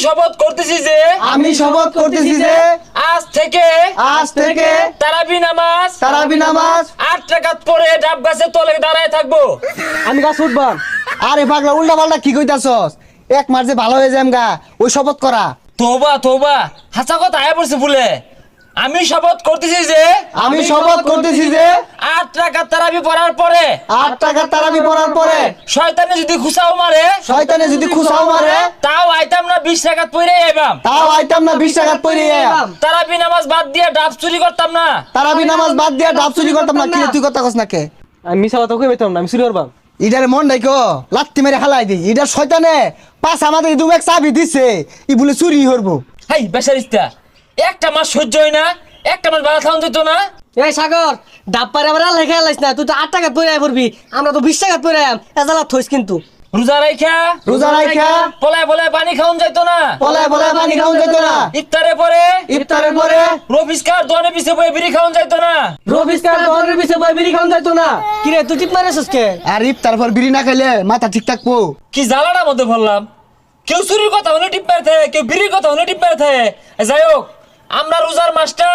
শপথ করতেছি যে আজ থেকে তারাবি নামাজ 8 রাকাত পড়ে ডাব গাছের তলে দাঁড়ায় থাকবো। আমি গাছ উঠবাম। আরে পাগলা উল্টা পাল্টা কি কইতাছস? এক মাস যে ভালো হয়ে যাম গা, ওই শপথ করা। তোবা হাসা কথা আয়া পড়ছে বলে। আমি শপথ করতেছি যে 8 রাকাত তারাবি পড়ার পরে 8 টাকা তারাবি পড়ার পরে শয়তানে যদি খুসাও মারে তাও আইতাম না 20 রাকাত পড়ে আইবাম। 20 টাকা পড়ে তারাবি নামাজ বাদ দিয়ে ডাব চুরি করতাম না। কি তুই কথা কস না কে? আমি মিছা কথা কই পাইতাম না, আমি চুরি করবাম। ইডার মন ডাইকো লাত্তি মেরে হালাই দি। ইডার শয়তানে পাঁচ আমাদের ইদুম এক চাবি দিছে, ই বলে চুরি করবো। হাই বেচারিস্তা, একটা মাস সহ্য হয় না, একটা মাস বাধা খাওয়ান যেত না। এই সাগর, ডাব পারে আবার আল্লাহ খেয়াল না, তুই তো 8 টাকা পড়ে আয় পড়বি, আমরা তো 20 টাকা পড়ে আম। এজালা থইস কিন্তু রোজা রাইখা পলায় পানি খাওয়ান যাইতো না। ইফতারের পরে রফিসকার দোকানে পিছে বই বিড়ি খাওয়ান যাইতো না। কি রে তুই টিপ মারিস কে? আর ইফতার পর বিড়ি না খাইলে মাথা ঠিক থাকবো। কি জ্বালাটার মধ্যে বললাম, কেউ চুরির কথা হলে টিপ মারে থাকে, কেউ বিড়ির কথা হলে টিপ মারে থাকে। যাই হোক, আমরা রোজার মাসটা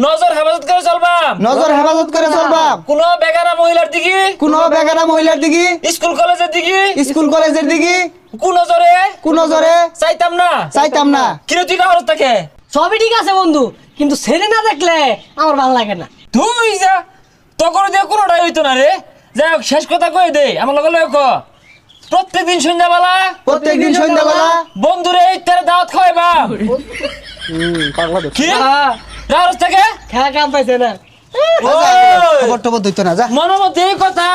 নজর হেফাজত করে চলবাম। কোনো বেগানা মহিলার দিকে স্কুল কলেজের দিকে কোন জোরে চাইতাম না। কিরে তুই কারোর থাকে সবই ঠিক আছে বন্ধু, কিন্তু ছেলে না দেখলে আমার ভালো লাগে না। তুই যা তখন দিয়ে কোনোটাই হইতো না রে। যাই হোক, শেষ কথা কই দে আমার লগে প্রত্যেকদিন সন্ধ্যাবেলা বন্ধুরে ইফতারের দাওয়াত খাওয়াইবা। কি রারস থেকে খেলা কাম পাইছে না। খবর টবর দইতো না, যা। মনের মধ্যে এই কথা